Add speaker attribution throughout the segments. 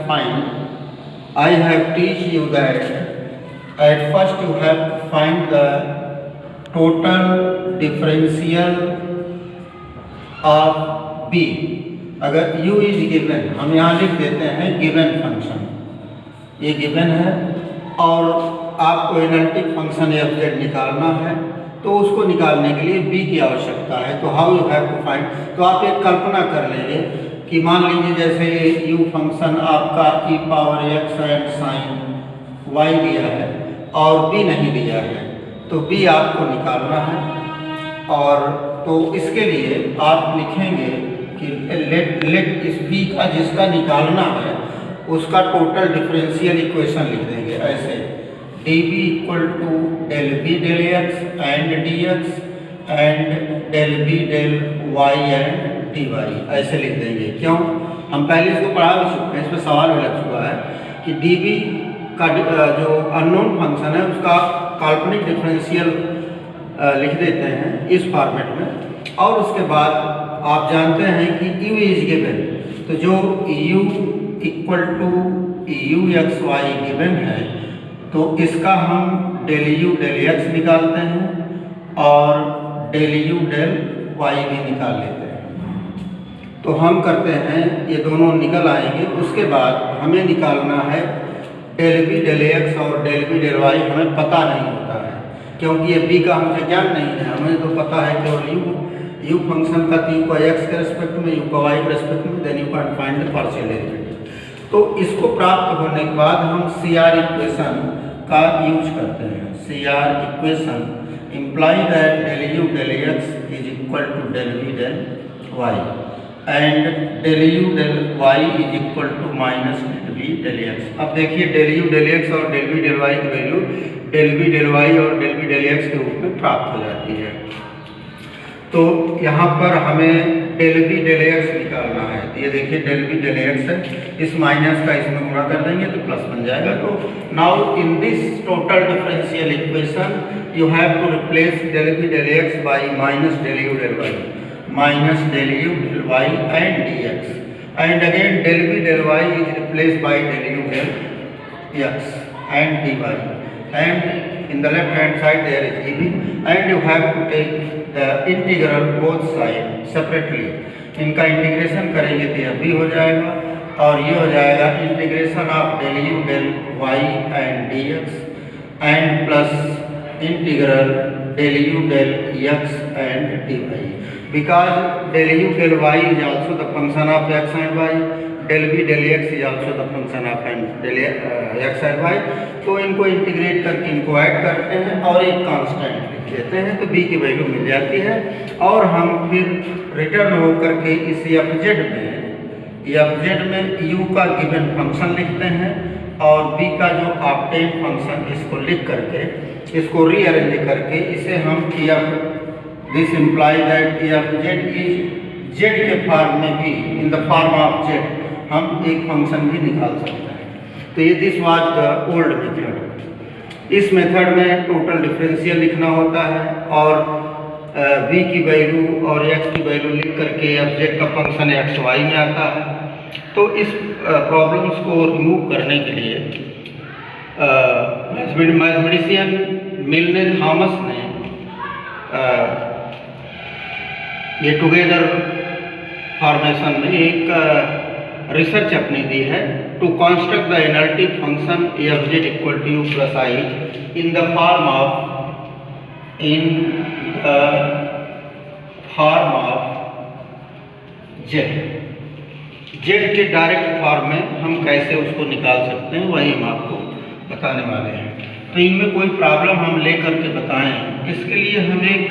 Speaker 1: find, I have teach you that at first you have to find the total differential of b. अगर u is given, हम यहाँ लिख देते हैं given function, ये given है और आपको एनालिटिक फंक्शन एफ जेड निकालना है, तो उसको निकालने के लिए b की आवश्यकता है। तो how you have to find, तो आप एक कल्पना कर लेंगे कि मान लीजिए जैसे u फंक्शन आपका e power x and sine y दिया है और b नहीं दिया है, तो b आपको निकालना है। और तो इसके लिए आप लिखेंगे कि लेट इस b का जिसका निकालना है उसका टोटल डिफरेंशियल इक्वेशन लिख देंगे ऐसे, db equal to del v del x and d x and del v del y and d y, ऐसे लिख देंगे। क्यों, हम पहले इसको पढ़ा भी चुके हैं, इस पर सवाल भी लग चुका है कि db का जो अननोन फंक्शन है उसका काल्पनिक डिफरेंशियल लिख देते हैं इस फॉर्मेट में। और उसके बाद आप जानते हैं कि u इज गिवन, तो जो u equal to u x y given है तो इसका हम डेल यू डेल एक्स निकालते हैं और डेल यू डेल वाई भी निकाल लेते हैं। तो हम करते हैं, ये दोनों निकल आएंगे। उसके बाद हमें निकालना है डेल बी डेल एक्स और डेल बी डेल वाई, हमें पता नहीं होता है क्योंकि ये बी का हमसे ज्ञान नहीं है, हमें तो पता है केवल यू फंक्शन का यू का एक्स के रेस्पेक्ट में, यू का वाई के रेस्पेक्ट में, then you can find the partial derivative. तो इसको प्राप्त होने के बाद हम सी आर इक्वेशन का यूज करते हैं। C R equation imply that del u del x is equal to del v del y and del u del y is equal to minus del v del x. अब देखिए del u del x और del v del y की value del v del y और del v del x के रूप में प्राप्त हो जाती है। तो यहाँ पर हमें डेल बी डेल एक्स निकालना है, तो ये देखिए डेल बी डेल एक्स है, इस माइनस का इसमें गुणा कर देंगे तो प्लस बन जाएगा। तो now in this total differential equation you have to replace del v del x by minus del u del y, minus del u del y and d x, and again del v del y is replace by del u del x and d y, and in the left hand side there is db, and you have to take the integral both side separately। इनका integration करेंगे तो यह भी हो जाएगा और ये हो जाएगा integration of del u del y and d x and plus integral del u del x and d y, because del u del y is also the function of x and y, del v del x is also the function of del x and y. तो इनको integrate करके इनको add करते हैं और एक constant लिख देते हैं तो b की वैल्यू मिल जाती है। और हम फिर रिटर्न होकर के इस एफ जेड में u का गिवन फंक्शन लिखते हैं और b का जो ऑब्टेन फंक्शन इसको लिख करके इसको रीअरेंज करके इसे हम this imply that F z is Z के फॉर्म में भी, इन द फॉर्म ऑफ जेड हम एक फंक्शन भी निकाल सकते हैं। तो ये this was the old method. इस मेथड में टोटल डिफरेंशियल लिखना होता है और v की वैल्यू और x की वैल्यू लिख करके एफ जेड का फंक्शन एक्स वाई में आता है। तो इस प्रॉब्लम्स को रिमूव करने के लिए मैथमेटिशियन मिलने थॉमस ने ये टुगेदर फॉर्मेशन में एक रिसर्च अपनी दी है to construct the analytic function f z equal to u plus i in the form of z के डायरेक्ट फॉर्म में हम कैसे उसको निकाल सकते हैं वही हम आपको बताने वाले हैं। तो इनमें कोई प्रॉब्लम हम ले करके बताएं, इसके लिए हम एक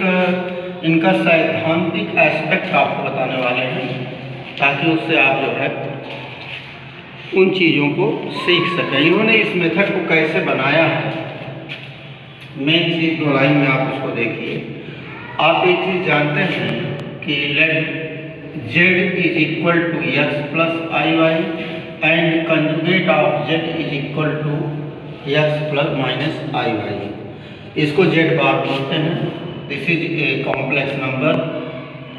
Speaker 1: इनका सैद्धांतिक एस्पेक्ट आपको बताने वाले हैं ताकि उससे आप जो है उन चीज़ों को सीख सकें। इन्होंने इस मेथड को कैसे बनाया है, मेन चीज़ दो लाइन में आप उसको देखिए। आप एक चीज़ जानते हैं कि let z is equal to x plus i y and conjugate of z is equal to x plus minus i y, इसको जेड बार बोलते हैं। This is a complex number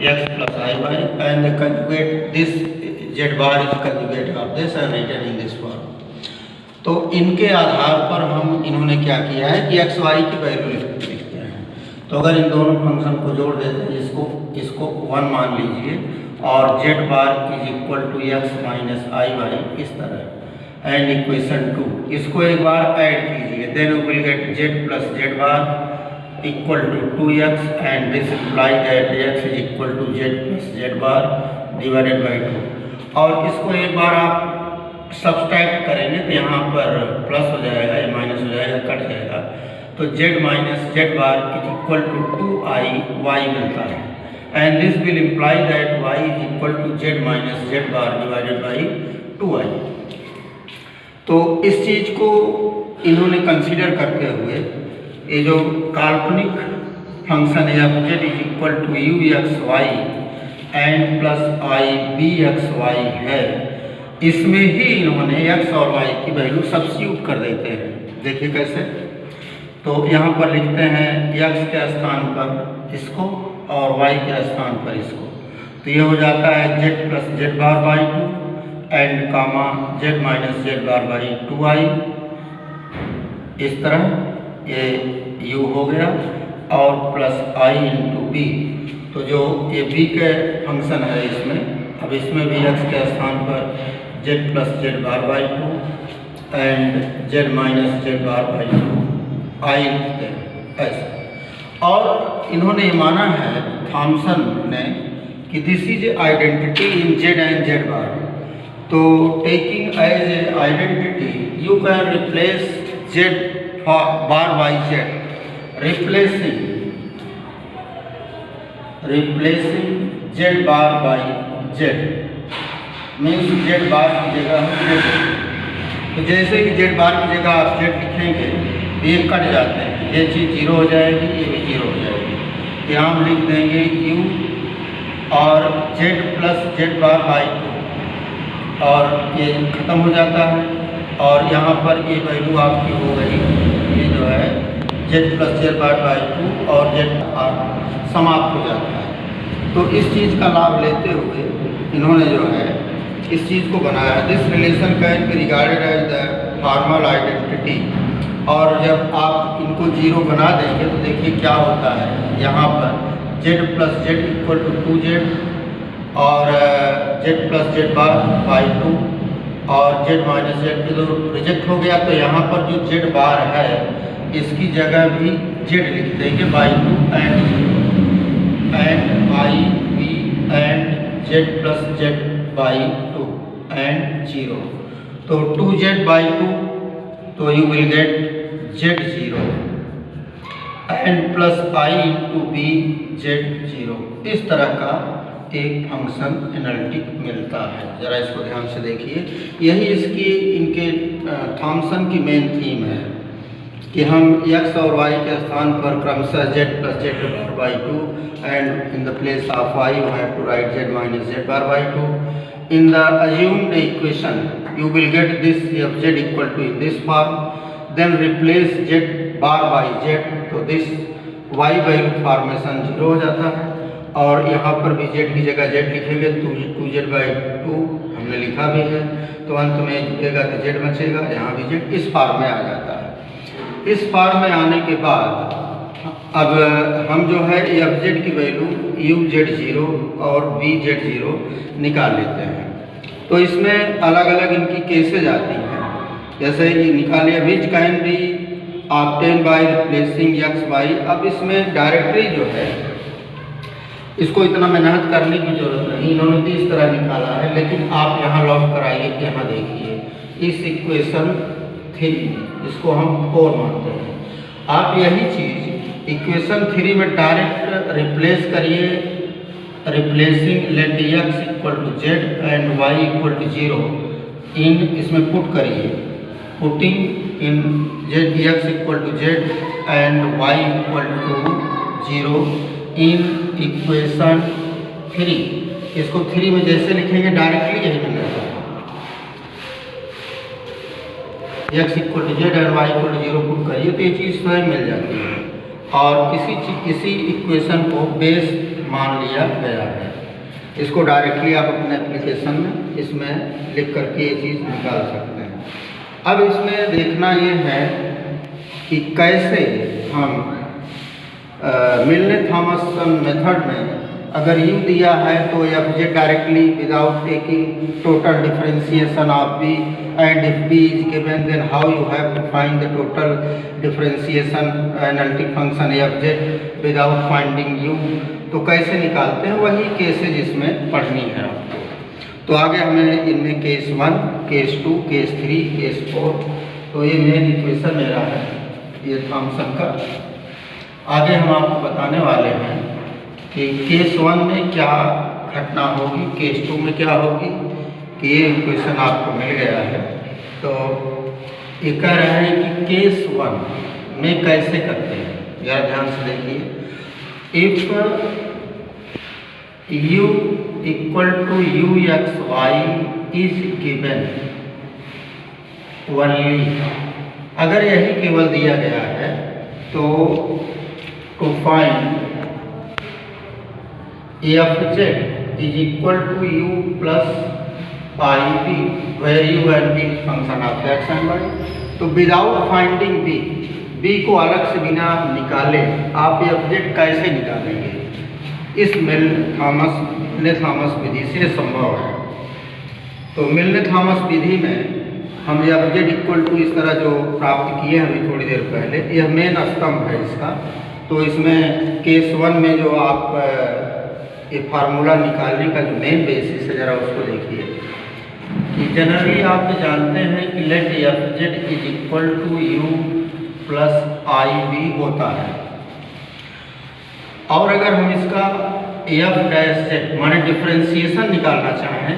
Speaker 1: x plus iy and conjugate this z bar is conjugate of this and written in this form. तो इनके आधार पर हम इन्होंने क्या किया है कि एक्स वाई की वैल्यू लिखते हैं। तो अगर इन दोनों फंक्शन को जोड़ देते हैं, इसको 1 मान लीजिए और z bar is equal to x minus i y इस तरह, एंड इक्वेशन 2 इसको एक बार ऐड कीजिए, then we will get z plus z bar equal to 2x and this imply that x is equal to z plus z bar divided by 2। और इसको एक बार आप सब्सट्रैक्ट करेंगे तो यहाँ पर प्लस हो जाएगा या माइनस हो जाएगा, कट जाएगा, तो z minus z bar is equal to 2i y मिलता है, and this will imply that y is equal to z minus z bar divided by 2i। तो इस चीज़ को इन्होंने कंसीडर करते हुए ये जो काल्पनिक फंक्शन है f z is equal to u x y and plus i v x y है, इसमें ही इन्होंने x और y की वैल्यू सब्स्टिट्यूट कर देते हैं। देखिए कैसे, तो यहाँ पर लिखते हैं x के स्थान पर इसको और y के स्थान पर इसको, तो ये हो जाता है z plus z bar by 2 and comma z minus z bar by 2i, इस तरह ये u हो गया और प्लस i इंटू बी। तो जो ये b के फंक्शन है इसमें, अब इसमें भी x के स्थान पर z plus z bar by 2 and z minus z bar by 2 i लिखते हैं ऐसे। और इन्होंने ये माना है थॉमसन ने कि this is identity in z and z bar, तो taking as a identity you can replace z bar by z, replacing z bar by z means z bar की जगह हम z, तो जैसे कि z बार की जगह आप z लिखेंगे ये कट जाते हैं, ये चीज़ 0 हो जाएगी, ये भी 0 हो जाएगी। यहाँ हम लिख देंगे u और z plus z bar by 2 और ये ख़त्म हो जाता है, और यहाँ पर ये वैल्यू आपकी हो गई, ये जो है z plus z bar by 2 और z बार समाप्त हो जाता है। तो इस चीज़ का लाभ लेते हुए इन्होंने जो है इस चीज़ को बनाया, this relation can be regarded as the formal identity. और जब आप इनको 0 बना देंगे तो देखिए क्या होता है, यहाँ पर z plus z equal to 2z और z plus z bar by 2 और z माइनस जेड की तो रिजेक्ट हो गया, तो यहाँ पर जो z बार है इसकी जगह भी z लिख देंगे by 2 and i v and z plus z by 2 and 0, तो 2z बाई 2, तो you will get z0 and plus i into v z0। इस तरह का एक फंक्शन एनालिटिक मिलता है। ज़रा इसको ध्यान से देखिए, यही इसकी इनके थॉमसन की मेन थीम है कि हम x और y के स्थान पर क्रमशः z plus z bar by 2 and in the place of y you have to write z minus z bar by 2 in the assumed equation you will get this f z equal to in this form, then replace z bar by z, तो this y value formation 0 हो जाता है, और यहाँ पर भी z की जगह z लिखेंगे, 2z बाई 2 हमने लिखा भी है, तो अंत में जुड़ेगा तो z बचेगा, यहाँ भी z इस फॉर्म में आ जाता है। इस फॉर्म में आने के बाद अब हम जो है एफ जेड की वैल्यू यू जेड 0 और बी जेड 0 निकाल लेते हैं। तो इसमें अलग अलग इनकी केसेज आती हैं, जैसे ये निकालिए which can be obtain by replacing x y. अब इसमें डायरेक्टली जो है इसको इतना मेहनत करने की जरूरत नहीं, इन्होंने भी इस तरह निकाला है, लेकिन आप यहाँ लॉक कराइए, यहाँ देखिए इस इक्वेशन 3 इसको हम 4 मानते हैं। आप यही चीज़ इक्वेशन 3 में डायरेक्ट रिप्लेस करिए, replacing let x equal to z and y equal to 0 in, इसमें पुट करिए, putting in z x equal to z and y equal to 0 in equation 3। इसको 3 में जैसे लिखेंगे डायरेक्टली यही मिल जाएगा, x equal to z and y equal to 0 put करिए तो ये चीज़ स्वयं मिल जाती है, और किसी इक्वेशन को बेस मान लिया गया है। इसको डायरेक्टली आप अपने एप्लीकेशन में इसमें लिख करके ये चीज़ निकाल सकते हैं। अब इसमें देखना ये है कि कैसे हम मिलने थॉमसन मेथड में अगर यू दिया है तो f z directly without taking total differentiation of v and if v is given then how you have to find the total differentiation analytic function f z without finding u, तो कैसे निकालते हैं वही cases इसमें पढ़नी है आपको। तो आगे हमें इनमें केस 1, केस 2, केस 3, केस 4, तो ये मेन इक्वेशन मेरा है ये थॉमसन का। आगे हम आपको बताने वाले हैं कि केस 1 में क्या घटना होगी, केस 2 में क्या होगी, कि ये इक्वेशन आपको मिल गया है। तो ये कह रहे हैं कि केस 1 में कैसे करते हैं, ज़रा ध्यान से देखिए। If u equal to u x y is given only, अगर यही केवल दिया गया है तो to find f z is equal to u plus i v where u and v function of x and y. तो विदाउट फाइंडिंग बी, बी को अलग से बिना निकाले आप एफ जेड कैसे निकालेंगे, इस मिलने थॉमस विधि से संभव है। तो मिलने थॉमस विधि में हम एफ जेड इक्वल टू इस तरह जो प्राप्त किए अभी थोड़ी देर पहले, यह मेन स्तंभ है इसका। तो इसमें केस 1 में जो आप ये फार्मूला निकालने का जो मेन बेसिस है, ज़रा उसको देखिए कि जनरली आप जानते हैं कि let f z is equal to u plus i v होता है, और अगर हम इसका एफ डैश जेड माने डिफरेंशिएशन निकालना चाहें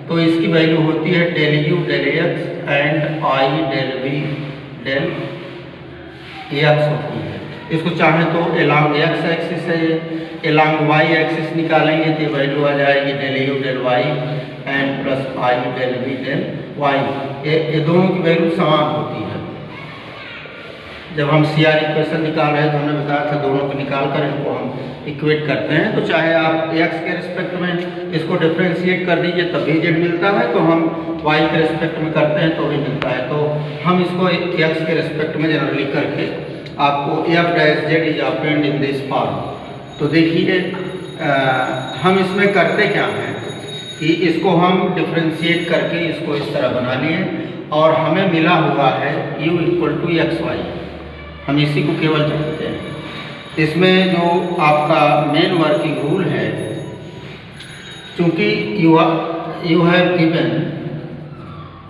Speaker 1: तो इसकी वैल्यू होती है del u del x and i del v del x होती है। इसको चाहें तो एलॉन्ग एक्स एक्सिस है, एलॉन्ग वाई एक्सिस निकालेंगे तो वैल्यू आ जाएगी del u del y and plus i del v del Y. ये दोनों की वैल्यू समान होती है। जब हम सी आर इक्वेशन निकाल रहे हैं तो हमने बताया था दोनों को निकाल कर इनको हम इक्वेट करते हैं। तो चाहे आप एक्स के रिस्पेक्ट में इसको डिफ्रेंशिएट कर दीजिए तब भी जेड मिलता है, तो हम वाई के रिस्पेक्ट में करते हैं तो भी मिलता है। तो हम इसको एक्स के रिस्पेक्ट में जनरली करके आपको F dash z is obtained in this form. तो देखिए हम इसमें करते क्या हैं कि इसको हम डिफ्रेंशिएट करके इसको इस तरह बना लिए और हमें मिला हुआ है u equal to x y, हम इसी को केवल जानते हैं। इसमें जो आपका मेन वर्किंग रूल है, चूँकि you have given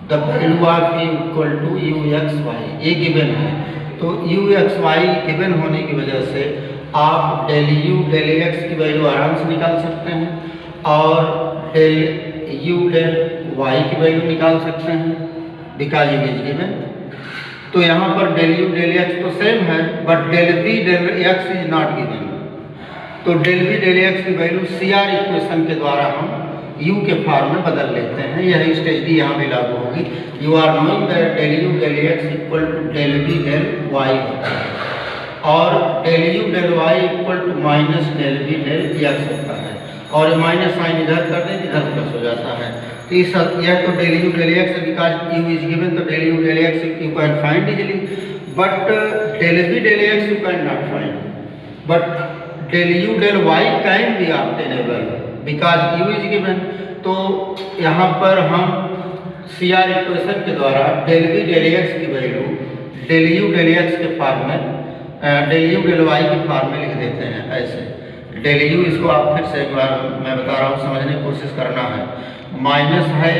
Speaker 1: the value of u equal to u x y, ये गिवन है, तो यू एक्स वाई गिवन होने की वजह से आप डेल यू डेल एक्स की वैल्यू आराम से निकाल सकते हैं और डेल यू डेल वाई की वैल्यू निकाल सकते हैं बिकॉज यू इज गिवन। तो यहाँ पर डेल यू डेल एक्स तो सेम है but del v del x is not given. तो डेल वी डेल एक्स की वैल्यू सी आर इक्वेशन के द्वारा हम u के फॉर्म में बदल लेते हैं। यही स्ट्रेटजी यहाँ भी लागू होगी। You are knowing that del u del x equal to del v del y होता है और del u del y equal to minus del v del x होता है, और माइनस साइन इधर कर दें इधर प्लस हो जाता है। तो इस यह तो del u del x because u is given, तो del u del x you can find easily, but del v del x you can not find, but del u del y can be obtainable because u is given. तो यहाँ पर हम C R equation के द्वारा del v del x की value del u del x के form में del u del y के फॉर्म में लिख देते हैं ऐसे। डेल यू इसको आप फिर से एक बार मैं बता रहा हूँ समझने की कोशिश करना है, माइनस है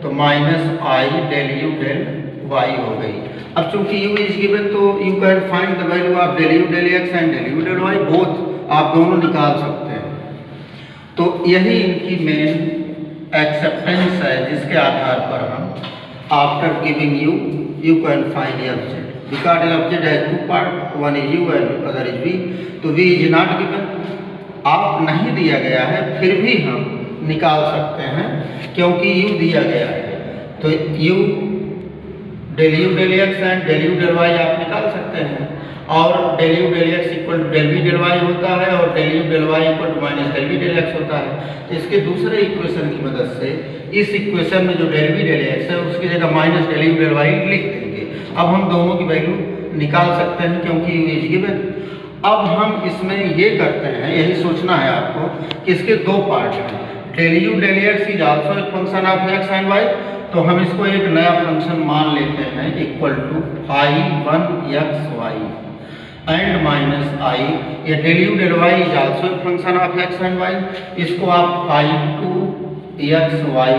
Speaker 1: तो minus i del u del y हो गई। अब चूंकि यू इज गिवन तो you can find the value of del u del x and del u del y, both आप दोनों निकाल सकते हैं। तो यही इनकी मेन एक्सेप्टेंस है जिसके आधार पर हम after giving you can find f z because f z has two part, one is u and other is v. तो वी इज नॉट गिवन, आप नहीं दिया गया है फिर भी हम निकाल सकते हैं क्योंकि यू दिया गया है। तो you del u del x and del u del y आप निकाल सकते हैं और del u del x equal to del v del y होता है और del u del y equal to minus del v del x होता है। तो इसके दूसरे इक्वेशन की मदद से इस इक्वेशन में जो डेल वी डेल एक्स है उसकी जगह minus del u del y लिख देंगे। अब हम दोनों की वैल्यू निकाल सकते हैं क्योंकि यू इज गिवन। अब हम इसमें ये करते हैं, यही सोचना है आपको कि इसके दो पार्ट हैं। Del u del x is also a function of x and y, तो हम इसको एक नया फंक्शन मान लेते हैं equal to phi 1 x y and minus i. ये del u del y is also a function of x and y, इसको आप फाई 2 एक्स वाई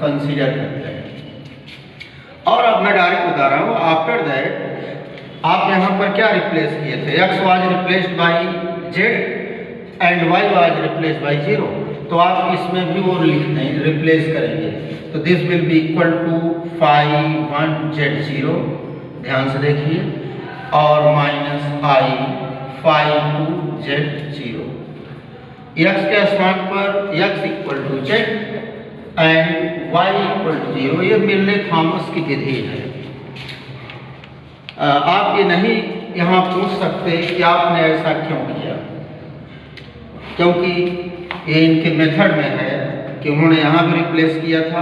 Speaker 1: कंसीडर करते हैं। और अब मैं डायरेक्ट बता रहा हूँ, आफ्टर दैट आप यहाँ पर क्या रिप्लेस किए थे, x was replaced by Z and why was replaced by 0, तो आप इसमें भी वो लिख दें, रिप्लेस करेंगे। तो this will be equal to phi 1 z 0, ध्यान से देखिए, और minus i phi 2 z 0। X के स्थान पर x equal to z and y equal to 0, ये मिलने थॉमस की विधि है। आप ये नहीं यहाँ पूछ सकते कि आपने ऐसा क्यों किया, क्योंकि ये इनके मेथड में है कि उन्होंने यहाँ भी रिप्लेस किया था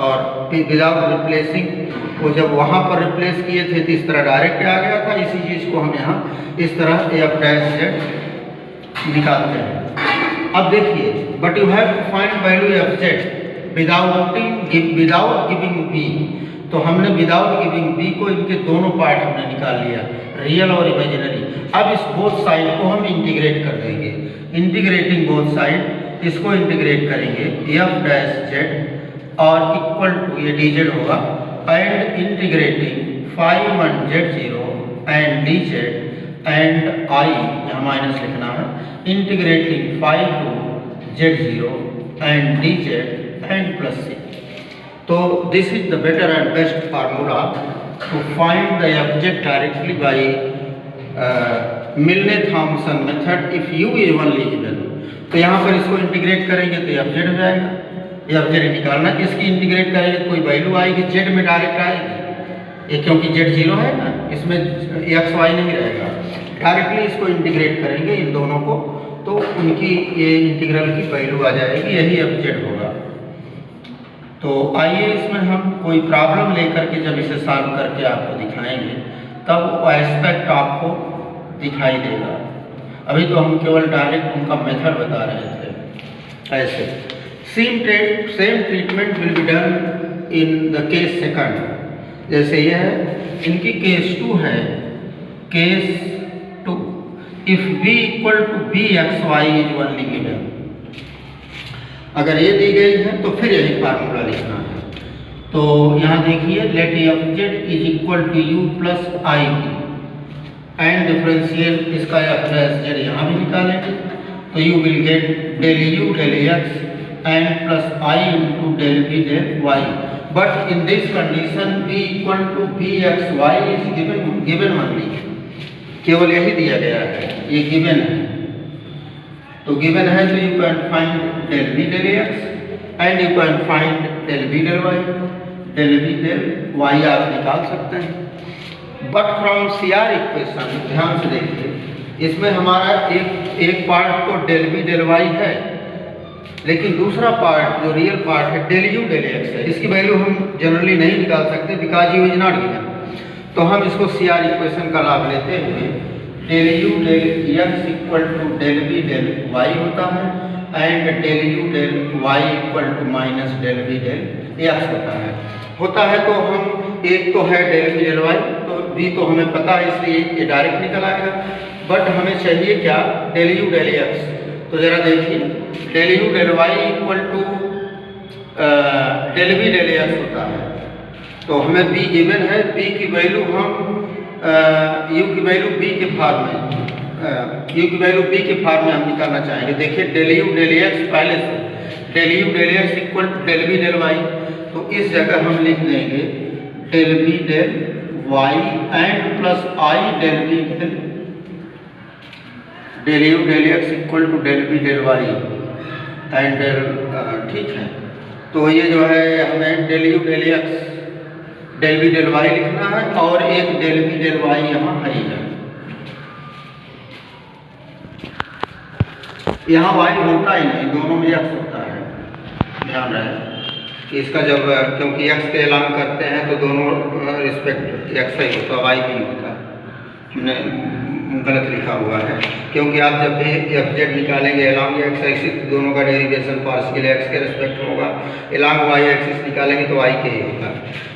Speaker 1: और विदाउट रिप्लेसिंग वो जब वहाँ पर रिप्लेस किए थे तो इस तरह डायरेक्ट आ गया था। इसी चीज़ को हम यहाँ इस तरह एफ डैश जेड निकालते हैं। अब देखिए, but you have to find value f z without giving v, तो हमने विदाउट गिविंग बी को इनके दोनों पार्ट हमने निकाल लिया, रियल और इमेजिनरी। अब इस बोथ साइड को हम इंटीग्रेट कर देंगे, इंटीग्रेटिंग बोथ साइड, इसको इंटीग्रेट करेंगे एफ डैश जेड और इक्वल टू ये डी जेड होगा and integrating phi 1 z 0 and d z and i, यहाँ माइनस लिखना है, integrating phi 2 z 0 and d z and plus c. तो this is the better and best formula to find the object directly by Milne-Thomson method if u is only given। तो यहाँ पर इसको integrate करेंगे तो object हो जाएगा, ये object निकालना, इसकी इंटीग्रेट करेंगे तो कोई वैल्यू आएगी, z में डायरेक्ट आएगी, ये क्योंकि z 0 है ना, इसमें x y नहीं रहेगा। डायरेक्टली इसको इंटीग्रेट करेंगे इन दोनों को, तो उनकी ये इंटीग्रल की वैल्यू आ जाएगी, यही object होगा। तो आइए इसमें हम कोई प्रॉब्लम लेकर के जब इसे सॉल्व करके आपको दिखाएंगे तब वो एस्पेक्ट आपको दिखाई देगा। अभी तो हम केवल डायरेक्ट उनका मेथड बता रहे थे। ऐसे same treatment will be done in the case second. जैसे यह है, इनकी केस 2 है, case 2 if b equal to v x y is only given. अगर ये दी गई है तो फिर यही फार्मूला लिखना है। तो यहाँ देखिए, let f z is equal to u plus i and differential इसका एफ डैश जेड यहाँ भी निकालेंगे, तो you will get del u del x and plus i into del v del y. But in this condition v equal to v x y is given only, केवल यही दिया गया है, ये गिवन है। तो गिवन है तो you can find del v del x and you can find del v del y, del v del y आप निकाल सकते हैं। But from C R equation, ध्यान से देखिए, इसमें हमारा एक पार्ट तो डेल बी डेल वाई है, लेकिन दूसरा पार्ट जो रियल पार्ट है डेल यू डेल एक्स है, इसकी वैल्यू हम जनरली नहीं निकाल सकते because u is not given. तो हम इसको सी आर इक्वेशन का लाभ लेते हुए del u del x equal to del v del y होता है and del u del y equal to minus del v del x होता है। तो हम एक तो है डेल बी डेल वाई, तो बी तो हमें पता है इसलिए ये डायरेक्ट निकल आएगा। बट हमें चाहिए क्या, डेल यू डेल एक्स। तो ज़रा देखिए, del u del y equal to del v del x होता है। तो हमें बी गिवन है, बी की वैल्यू हम यू की वैल्यू बी के फॉर्म में, यू की वैल्यू बी के फॉर्म में हम निकालना चाहेंगे। देखिए, डेल यू डेल एक्स पहले से del u del x equal to del v del y, तो इस जगह हम लिख देंगे del v del y and plus i del v del u del x equal to del v del y and del, ठीक है। तो ये जो है हमें del u del x del v del y लिखना है और एक डेल बी डेल वाई यहाँ है ही है। यहाँ वाई होता ही नहीं, दोनों में एक्स होता है। ध्यान रहे कि इसका जब क्योंकि एक्स के ऐलान करते हैं तो दोनों रिस्पेक्ट एक्स ही होता, वाई नहीं होता। हमने गलत लिखा हुआ है, क्योंकि आप जब भी एफ जेड निकालेंगे एलॉन्ग एक्स एक्सिस तो दोनों का डेरिवेशन पार्शियल एक्स के रिस्पेक्ट होगा, एलॉन्ग वाई एक्सिस निकालेंगे तो वाई के ही होगा।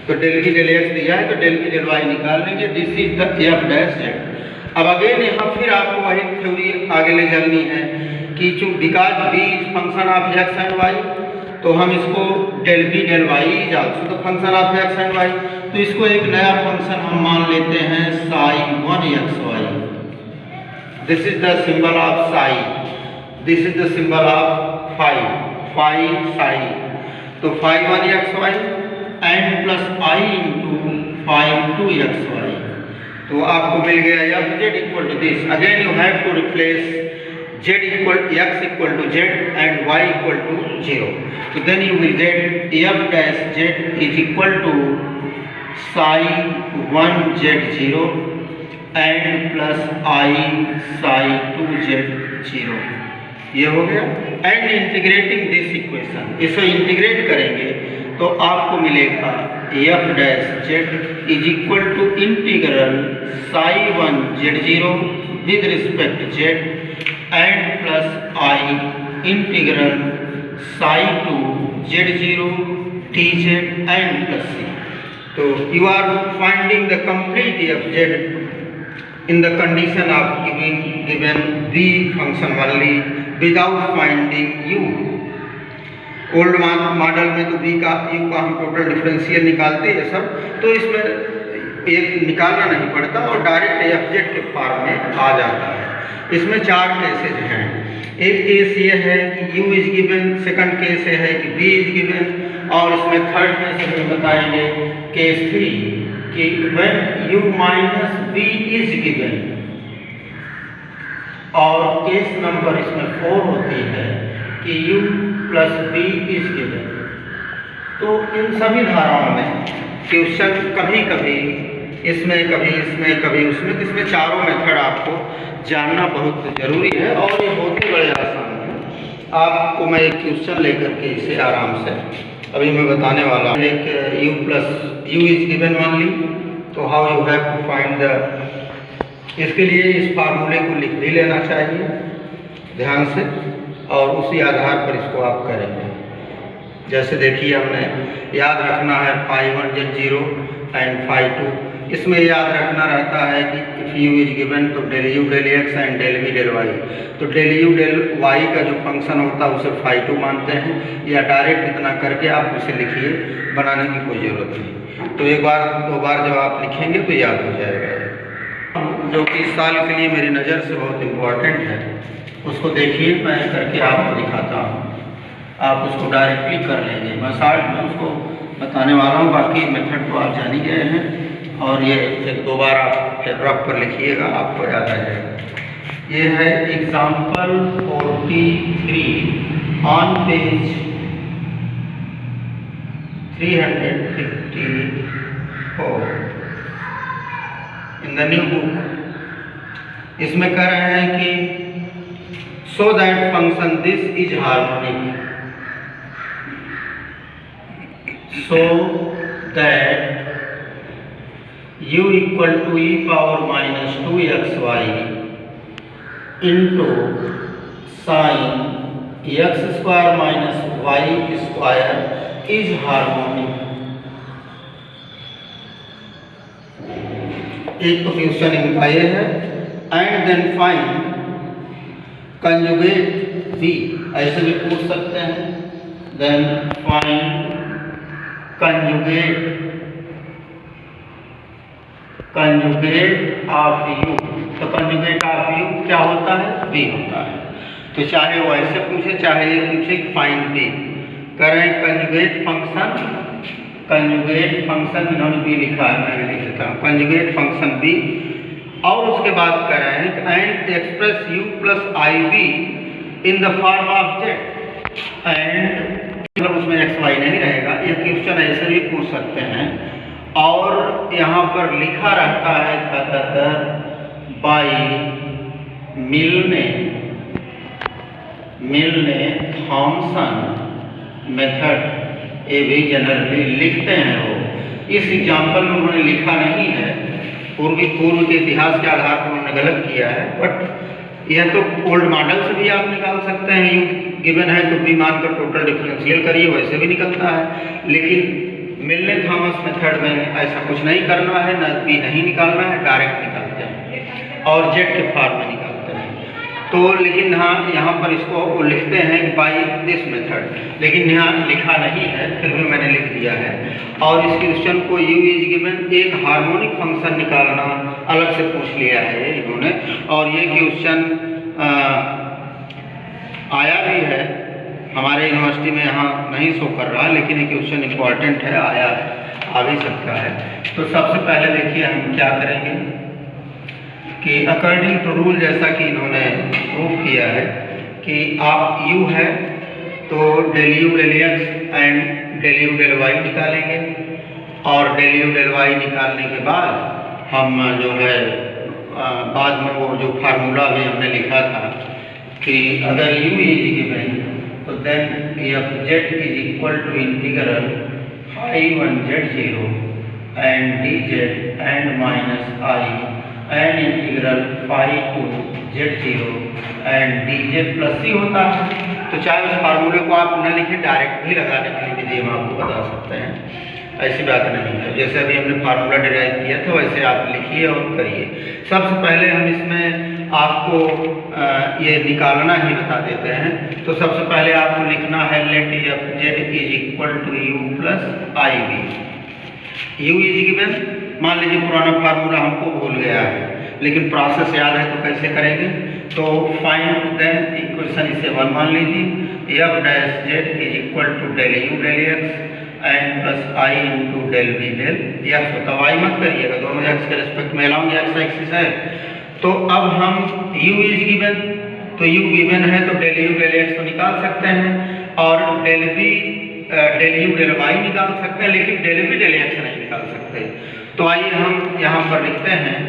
Speaker 1: तो डेल वी डेल एक्स दिया है तो डेल वी डेल वाई निकाल लेंगे। This is the F dash Z. अब अगेन यहाँ फिर आपको वही थ्योरी आगे ले चलनी है कि चूँ because v is function of x and y, तो हम इसको del v del y is also the function of x and y. तो इसको एक नया फंक्शन हम मान लेते हैं psi 1 x y. This is the symbol of psi, this is the symbol of phi, phi psi. तो phi 1 x y and plus i into phi 2 x y. तो आपको मिल गया f z equal to this. Again you have to replace z equal x equal to z and y equal to 0. So then you will get f dash z is equal to psi 1 z0 and plus I psi 2 z0. ये हो गया। And integrating this equation, इसे integrate करेंगे तो आपको मिलेगा f dash z is equal to integral psi 1 z0 with respect z and plus I integral psi 2 z0 dz and plus c. So you are finding the complete f z in the condition of given v function only without finding u. Old model में तो v का u का हम total differential निकालते हैं सब, तो इसमें एक निकालना नहीं पड़ता और डायरेक्ट एफ जेड के फॉर्म में आ जाता है। इसमें 4 केसेज हैं। एक केस ये है कि u is given, second case ये है कि v इज गिवन, और इसमें थर्ड केस हम बताएंगे केस 3 कि when u minus v is given, और केस नंबर इसमें 4 होती है कि u plus v is given. तो इन सभी धाराओं में क्वेश्चन कभी कभी इसमें कभी इसमें कभी उसमें, तो इसमें चारों मेथड आपको जानना बहुत ज़रूरी है और ये होते बड़े आसान है। आपको मैं एक क्वेश्चन लेकर के इसे आराम से अभी मैं बताने वाला हूँ। एक u plus u is given only, तो how you have to find the, इसके लिए इस फार्मूले को लिख भी लेना चाहिए ध्यान से, और उसी आधार पर इसको आप करेंगे। जैसे देखिए हमने याद रखना है फाई 1 z0 एंड फाई 2। इसमें याद रखना रहता है कि इफ़ u इज गिवन तो del u del x and del v del y। तो डेल u डेल y का जो फंक्शन होता है उसे फाई 2 मानते हैं, या डायरेक्ट इतना करके आप उसे लिखिए, बनाने की कोई ज़रूरत नहीं। तो एक बार 2 बार जब आप लिखेंगे तो याद हो जाएगा। जो कि इस साल के लिए मेरी नज़र से बहुत इम्पोर्टेंट है, उसको देखिए, मैं करके आपको दिखाता हूँ, आप उसको डायरेक्टली कर लेंगे। मैं शॉर्ट में उसको बताने वाला हूँ, बाकी मेथड तो आप जान ही गए हैं, और ये 1-2 बार आप रफ पर लिखिएगा, आपको याद आ जाएगा। ये है example 43 on page 354 in the new book. इसमें कह रहे हैं कि so that function this is harmonic, so that u equal to e power minus 2xy into sin x square minus y square is harmonic। एक तो question इनका ये है। And then find conjugate v, ऐसे भी पूछ सकते हैं। Then find conjugate of u। तो कंजुगेट ऑफ u क्या होता है? v होता है। तो चाहे वो ऐसे पूछे चाहे ये पूछे कि फाइंड v, करें कंजुगेट फंक्शन इन्होंने v लिखा है, मैं लिख देता हूँ कंजुगेट फंक्शन v, और उसके बाद कर रहे हैं and express u plus i v in the form of z. And मतलब उसमें एक्स वाई नहीं रहेगा, ये क्वेश्चन ऐसे भी पूछ सकते हैं। और यहाँ पर लिखा रहता है ज़्यादातर बाई मिलने मिल ने थॉमसन मेथड ये भी जनरली लिखते हैं। वो इस एग्जाम्पल में उन्होंने लिखा नहीं है, पूर्व के इतिहास के आधार पर उन्होंने गलत किया है, बट यह तो ओल्ड मॉडल से भी आप निकाल सकते हैं। यू गिवन है तो बी मानकर टोटल डिफरेंशियल करिए, वैसे भी निकलता है। लेकिन मिलने थॉमस मेथड में ऐसा कुछ नहीं करना है, न बी नहीं निकालना है, डायरेक्ट निकालते हैं और जेड के फॉर्म में निकालते हैं। तो लेकिन हाँ यहाँ पर इसको वो लिखते हैं बाई दिस मेथड, लेकिन यहाँ लिखा नहीं है, फिर भी मैंने लिख दिया है। और इस क्वेश्चन को यू इज गिवन एक हार्मोनिक फंक्शन निकालना अलग से पूछ लिया है इन्होंने, और ये क्वेश्चन आया भी है हमारे यूनिवर्सिटी में, यहाँ नहीं शो कर रहा, लेकिन ये क्वेश्चन इम्पॉर्टेंट है, आया आ भी सकता है। तो सबसे पहले देखिए हम क्या करेंगे कि अकॉर्डिंग टू रूल, जैसा कि इन्होंने प्रूव किया है कि आप u है तो del u del x and del u del y निकालेंगे, और डेल u डेल y निकालने के बाद हम जो है बाद में वो जो फार्मूला भी हमने लिखा था कि अगर u इज गिवन तो then f z is equal to integral I1 z0 and dz and minus i and integral phi two z0 and dz plus c होता है। तो चाहे उस फार्मूले को आप न लिखें, डायरेक्ट भी लगाने के लिए विधि हम आपको बता सकते हैं, ऐसी बात नहीं है। जैसे अभी हमने फार्मूला डिराइव किया था वैसे आप लिखिए और करिए। सबसे पहले हम इसमें आपको ये निकालना ही बता देते हैं। तो सबसे पहले आपको लिखना है let f z is equal to u plus i v. U is given, मान लीजिए पुराना फार्मूला हमको भूल गया है, लेकिन प्रोसेस याद है तो कैसे करेंगे। तो फाइंड देन इक्वेशन इसे 1 मान लीजिए, f dash z is equal to del u del x and plus i into del v del x होता है। वाई मत करिएगा, दोनों एक्स के रेस्पेक्ट में अलाउंग एक्स एक्सिस है। तो अब हम u इज गिवन, तो u गिवन है तो डेल यू डेल एक्स तो निकाल सकते हैं, और del v del u del y निकाल सकते हैं, लेकिन डेल बी डेल एक्स नहीं निकाल सकते। तो आइए हम यहाँ पर लिखते हैं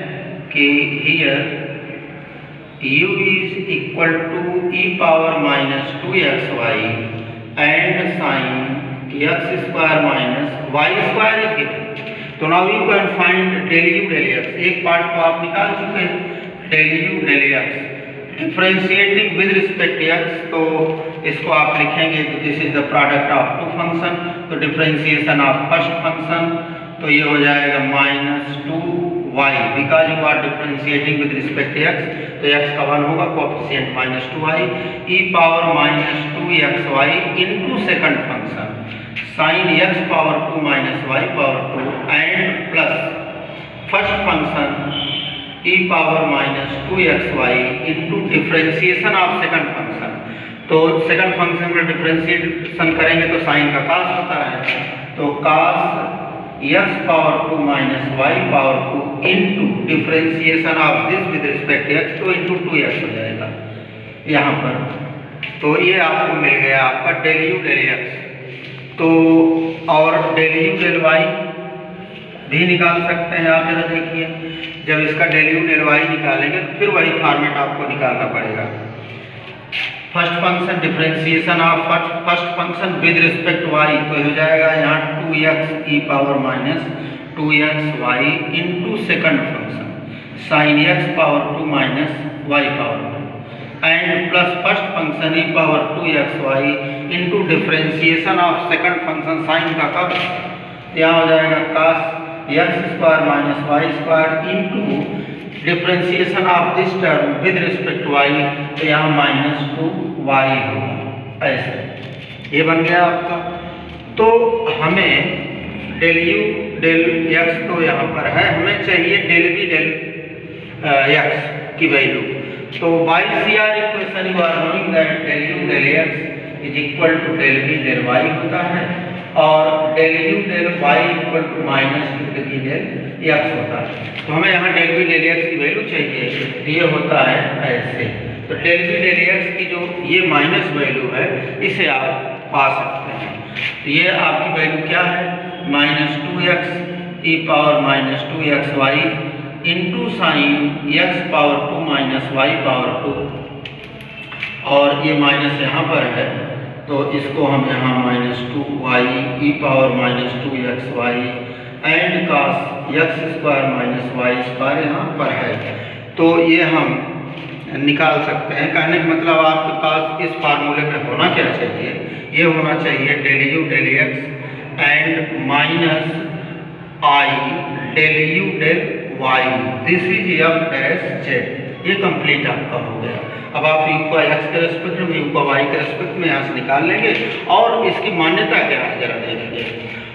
Speaker 1: कि here u is equal to e power minus 2xy and sine x square minus y square is given. तो now you can find del u del x. एक पार्ट को आप निकाल चुके हैं, del u del x differentiating with respect x, तो इसको आप लिखेंगे तो this is the product of two function. तो डिफरेंशिएशन ऑफ फर्स्ट फंक्शन, तो ये हो जाएगा minus 2y, because you are differentiating with respect x, तो x का 1 होगा, coefficient minus 2y, e power minus 2xy into second function sine x power 2 minus y power 2 and plus first function e power minus 2xy into differentiation of second function. तो second function का differentiation करेंगे तो sign का cos होता है, तो cos x power 2 minus y power 2 into differentiation of this with respect x, तो into 2x हो जाएगा यहाँ पर। तो ये आपको मिल गया आपका डेल यू डेल x। तो और डेल यू डेल y भी निकाल सकते हैं आप, जरा देखिए। जब इसका डेल यू डेल y निकालेंगे तो फिर वही फॉर्मेट आपको निकालना पड़ेगा। First function differentiation of first function with respect y, तो हो जाएगा यहाँ 2x e power minus 2xy into second function sine x power 2 minus y power 2 and plus first function e power 2xy into differentiation of second function sign का कब, यहाँ हो जाएगा cos x square minus y square into differentiation of this term with respect y, तो यहाँ minus 2y होगा। ऐसे ये बन गया आपका। तो हमें डेल यू डेल x तो यहाँ पर है, हमें चाहिए डेल बी डेल x की वैल्यू। तो by CR equation you are knowing that del u del x is equal to del v del y होता है, और del u del y equal to minus del v del x होता है। तो हमें यहाँ डेल बी डेल x की value चाहिए, ये होता है ऐसे। तो डेल बी डेल x की जो ये माइनस वैल्यू है इसे आप पा सकते हैं। तो ये आपकी वैल्यू क्या है, minus 2x e power minus 2xy into sine x power 2 minus y power 2 और ये माइनस यहाँ पर है, तो इसको हम यहाँ -2y e power -2xy and cos x² - y² यहाँ पर है। तो ये हम निकाल सकते हैं। कहने का मतलब आपके पास इस फार्मूले में होना क्या चाहिए, ये होना चाहिए del u del x and minus I del u del y, this is f dash z। ये कंप्लीट आपका हो गया। अब आप u का x के रेस्पेक्ट में, u का y के रेस्पेक्ट में यहाँ से निकाल लेंगे। और इसकी मान्यता क्या है जरा देखिए,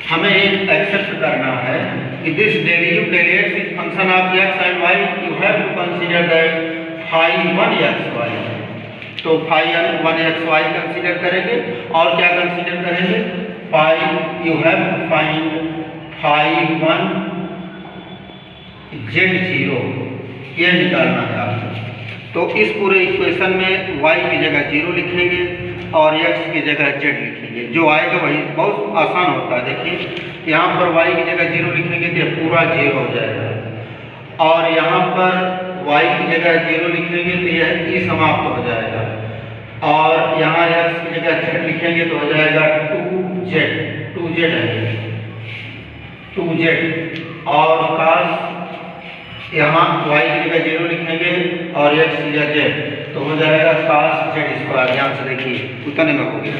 Speaker 1: हमें एक एक्सेप्ट करना है कि this del u del x is function of x and y, you have to consider that phi 1xy। तो phi 1xy कंसीडर करेंगे और क्या कंसीडर करेंगे, phi, you have to find phi 1 z0, ये निकालना है आपको। तो इस पूरे इक्वेशन में y की जगह 0 लिखेंगे और x की जगह z लिखेंगे, जो आएगा वही बहुत आसान होता है। देखिए यहाँ पर y की जगह 0 लिखेंगे तो पूरा 0 हो जाएगा, और यहाँ पर y की जगह 0 लिखेंगे तो यह e समाप्त हो जाएगा, और यहाँ x की जगह z लिखेंगे तो हो जाएगा 2z है 2z, और cos यहाँ y की जगह 0 लिखेंगे और x की जगह z तो हो जाएगा cos z²। ध्यान से देखिए उतने में हो गया।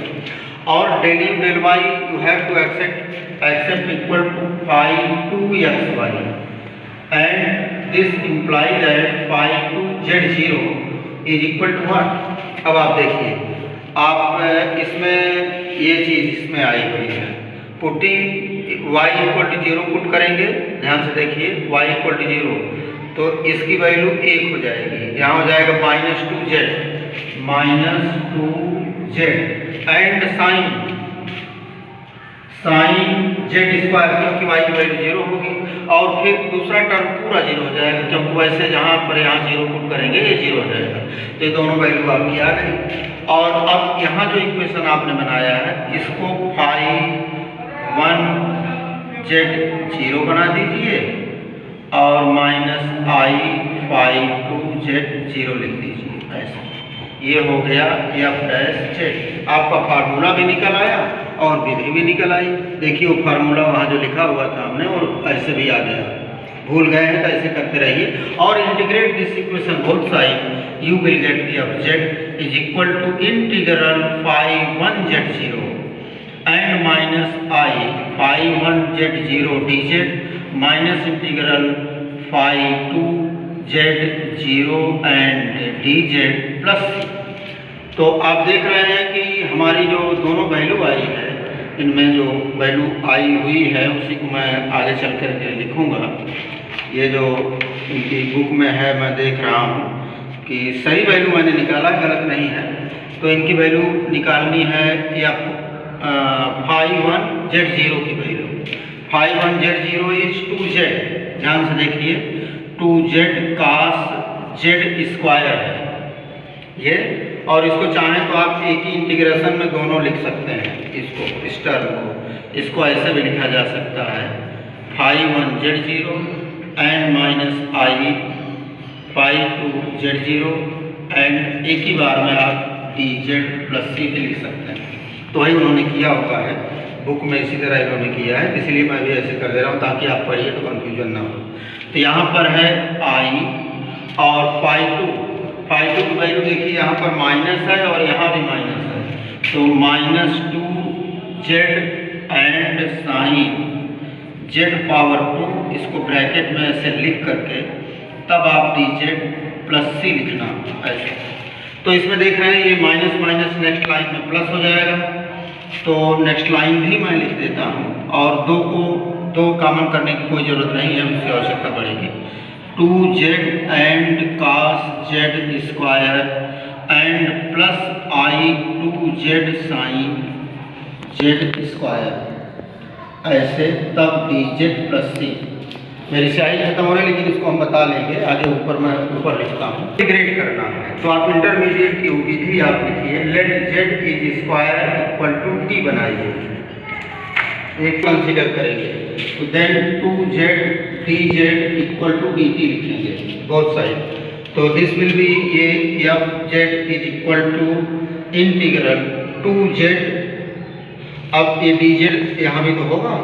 Speaker 1: और del u del y you have to accept equal to phi 2xy and this imply that phi 2z0 is equal to what. अब आप देखिए, आप इसमें ये चीज़ इसमें आई हुई है, putting y equal to 0 put करेंगे। ध्यान से देखिए y इक्वल टू 0 तो इसकी वैल्यू 1 हो जाएगी, यहाँ हो जाएगा -2z एंड साइन z², क्योंकि y की वैल्यू 0 होगी, और फिर दूसरा टर्म पूरा 0 हो जाएगा, क्योंकि वैसे जहाँ पर यहाँ 0 पुट करेंगे ये 0 हो जाएगा। तो ये दोनों वैल्यू आपकी आ गई। और अब यहाँ जो इक्वेशन आपने बनाया है इसको phi 1z0 बना दीजिए और -I phi 2z0 लिख दीजिए। ऐसा ये हो गया f डैश z। आपका फार्मूला भी निकल आया और विधि भी निकल आई। देखिए वो फार्मूला वहाँ जो लिखा हुआ था हमने और ऐसे भी आ गया, भूल गए हैं तो ऐसे करते रहिए। और integrate this equation both side, you will get f z is equal to integral phi 1z0 and -I phi 1z0 dz minus integral phi 2z0 and dz plus. तो आप देख रहे हैं कि हमारी जो दोनों वैल्यू आई है, इनमें जो वैल्यू आई हुई है उसी को मैं आगे चल कर के लिखूँगा। ये जो इनकी बुक में है मैं देख रहा हूँ कि सही वैल्यू मैंने निकाला, गलत नहीं है। तो इनकी वैल्यू निकालनी है या phi 1z0 की value, phi 1z0 is 2z। ध्यान से देखिए 2z cos z² है ये, और इसको चाहें तो आप एक ही इंटीग्रेशन में दोनों लिख सकते हैं। इसको इस टर्म को इसको ऐसे भी लिखा जा सकता है phi 1z0 and -I phi 2z0 and एक ही बार में आप dz प्लस c भी लिख सकते हैं। तो वही उन्होंने किया होगा है बुक में, इसी तरह इन्होंने किया है, इसलिए मैं भी ऐसे कर दे रहा हूँ ताकि आप पढ़िए तो कंफ्यूजन ना हो। तो यहाँ पर है I और phi 2 की वैल्यू देखिए यहाँ पर माइनस है और यहाँ भी माइनस है, तो -2z एंड साइन z⁻², इसको ब्रैकेट में ऐसे लिख करके तब आप dz प्लस c लिखना ऐसे। तो इसमें देख रहे हैं ये माइनस माइनस नेक्स्ट लाइन में प्लस हो जाएगा, तो नेक्स्ट लाइन भी मैं लिख देता हूँ। और दो कॉमन करने की कोई ज़रूरत नहीं है, उसकी आवश्यकता पड़ेगी। 2z and cos z² and plus I 2z sine z², ऐसे तब dz प्लस c। मेरी स्याही खत्म हो रही है लेकिन इसको हम बता लेंगे आगे, ऊपर मैं ऊपर लिखता हूँ। इंटीग्रेट करना है तो आप इंटरमीडिएट की विधि आप लिखिए, let z is square equal to t बनाइए, एक कंसीडर करेंगे तो then 2z dz equal to dt लिखेंगे बोथ साइड। तो दिस विल बी ये f z is equal to integral 2z, अब ये डी जेड यहाँ भी तो होगा,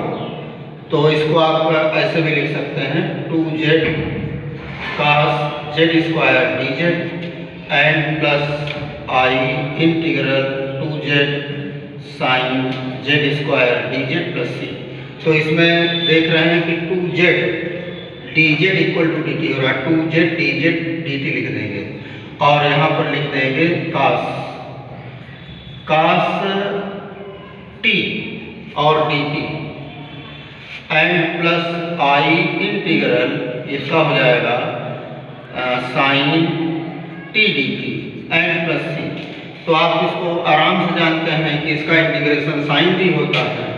Speaker 1: तो इसको आप ऐसे भी लिख सकते हैं 2z cos z square d z and plus i integral 2z sine z square d z plus c. तो इसमें देख रहे हैं कि 2z d z equal to d t हो रहा है, 2z d Z D T लिख देंगे और यहाँ पर लिख देंगे cos टी और d t and plus i integral इसका हो जाएगा sine t d t and plus c. तो आप इसको आराम से जानते हैं कि इसका इंटीग्रेशन साइन टी होता है,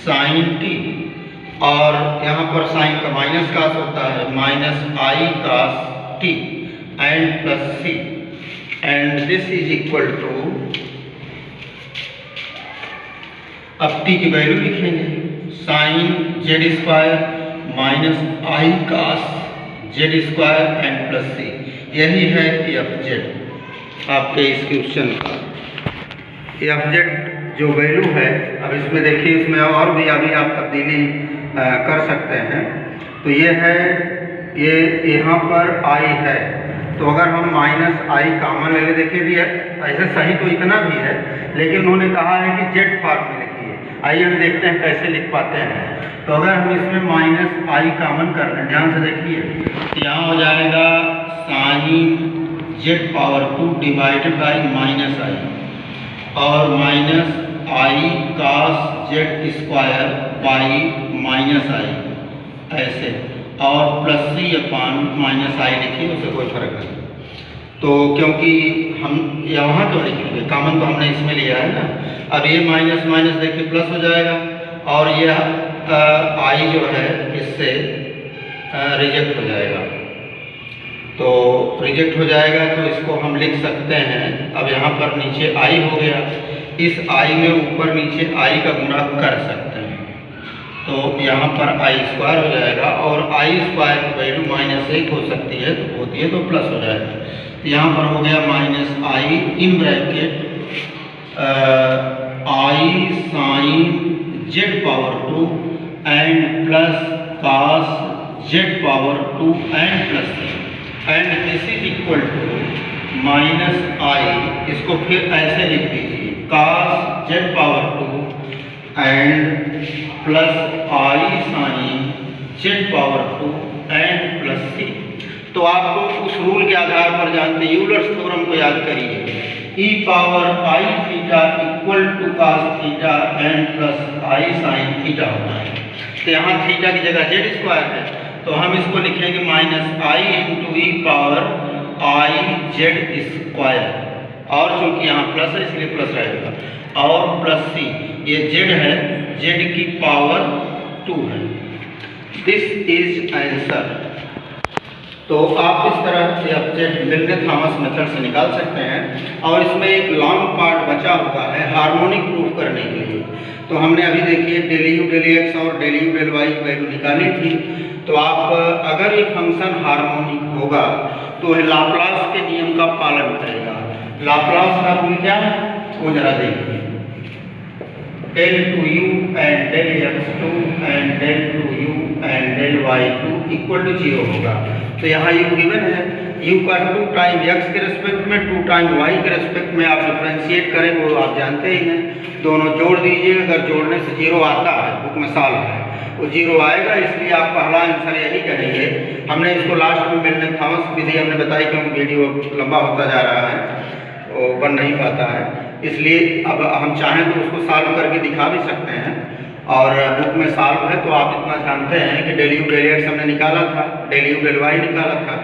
Speaker 1: साइन टी, और यहाँ पर साइन का माइनस कास होता है, minus i cos t and plus c, and this is equal to, अब टी की वैल्यू लिखेंगे sine z square minus i cos z square and plus c. यही है एफ जेड आपके इस क्वेश्चन का। एफ जेड जो वैल्यू है, अब इसमें देखिए इसमें और भी अभी आप तब्दीली कर सकते हैं। तो ये है, ये यहाँ पर आई है, तो अगर हम माइनस आई कॉमन ले लें, देखिए भी है ऐसे सही तो इतना भी है, लेकिन उन्होंने कहा है कि जेड फॉर्म में लिखिए। आइए हम देखते हैं कैसे लिख पाते हैं। तो अगर हम इसमें माइनस आई कॉमन कर लें, ध्यान से देखिए, तो यहाँ हो जाएगा sine z power 2 divided by minus i और minus i cos z square by minus i ऐसे, और प्लस सी अपान माइनस आई लिखिए, उससे कोई फर्क नहीं। तो क्योंकि हम यहाँ क्यों लिखेंगे, कॉमन तो हमने इसमें लिया है ना। अब ये माइनस माइनस देखिए प्लस हो जाएगा और यह आई जो है इससे रिजेक्ट हो जाएगा। तो रिजेक्ट हो जाएगा तो इसको हम लिख सकते हैं, अब यहाँ पर नीचे आई हो गया, इस आई में ऊपर नीचे आई का गुणा कर सकते हैं, तो यहाँ पर आई स्क्वायर हो जाएगा और आई स्क्वायर की वैल्यू -1 हो सकती है, तो होती है तो प्लस हो जाएगा। तो यहाँ पर हो गया minus i in bracket i sine z power 2 and plus cos z power 2 and plus and this is equal to minus i, इसको फिर ऐसे लिख दीजिए cos z power 2 and plus i sine z power 2 and plus c. तो आपको उस rule के आधार पर जानते हैं, यूलर्स थ्योरम को याद करिए, e power i theta equal to cos theta and plus i sine theta होता है। तो यहाँ थीटा की जगह जेड स्क्वायर है, तो हम इसको लिखेंगे minus I into E power I Z square, और चूंकि यहाँ प्लस है इसलिए प्लस रहेगा, और प्लस सी, ये जेड है, जेड की पावर 2 है। This is answer. तो आप इस तरह से अपडेट मिलने थॉमस मेथड से निकाल सकते हैं। और इसमें एक लॉन्ग पार्ट बचा हुआ है हार्मोनिक प्रूफ करने के लिए। तो हमने अभी देखिए डेल यू डेल एक्स और डेल यू डेल वाई की वैल्यू निकाली थी। तो आप अगर ये फंक्शन हार्मोनिक होगा तो लाप्लास के नियम का पालन करेगा। लाप्लास का रूल क्या है वो जरा देखिए, del two u and del x two and del two u and del y two equal to 0 होगा। तो यहाँ u गिवन है, u का 2 टाइम x के रेस्पेक्ट में 2 टाइम y के रेस्पेक्ट में आप डिफ्रेंशिएट करें, वो आप जानते ही हैं। दोनों जोड़ दीजिए, अगर जोड़ने से 0 आता है, बुक में सॉल्व है, वो 0 आएगा, इसलिए आप पहला आंसर यही करेंगे। हमने इसको लास्ट में मिलने थॉमस विधि हमने बताई, क्योंकि वीडियो लंबा होता जा रहा है, वो बन नहीं पाता है, इसलिए अब हम चाहें तो उसको सॉल्व करके दिखा भी सकते हैं। और बुक में सॉल्व है तो आप इतना जानते हैं कि डेल यू डेल एक्स हमने निकाला था, डेल यू डेल वाई निकाला था।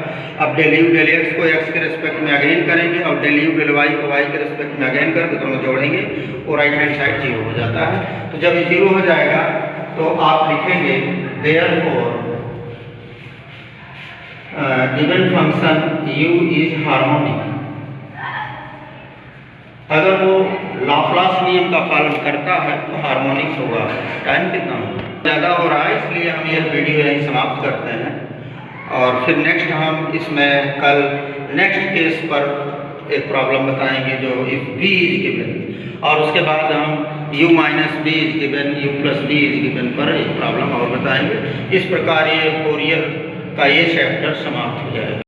Speaker 1: अब डेल यू डेल एक्स को एक्स के रिस्पेक्ट में अगेन करेंगे और डेल यू डेल वाई को वाई के रिस्पेक्ट में अगेन करके दोनों जोड़ेंगे और राइट हैंड साइड 0 हो जाता है। तो जब ये 0 हो जाएगा तो आप लिखेंगे therefore given function u is harmonic. अगर वो लाप्लास नियम का पालन करता है तो हार्मोनिक होगा। टाइम कितना होगा, ज़्यादा हो रहा है, इसलिए हम यह वीडियो यहीं समाप्त करते हैं। और फिर नेक्स्ट हम इसमें कल नेक्स्ट केस पर एक प्रॉब्लम बताएंगे जो इफ़ b इज गिवन, और उसके बाद हम u minus v is given, u plus v is given पर एक प्रॉब्लम और बताएंगे। इस प्रकार ये फोरियर का ये चैप्टर समाप्त हो जाएगा।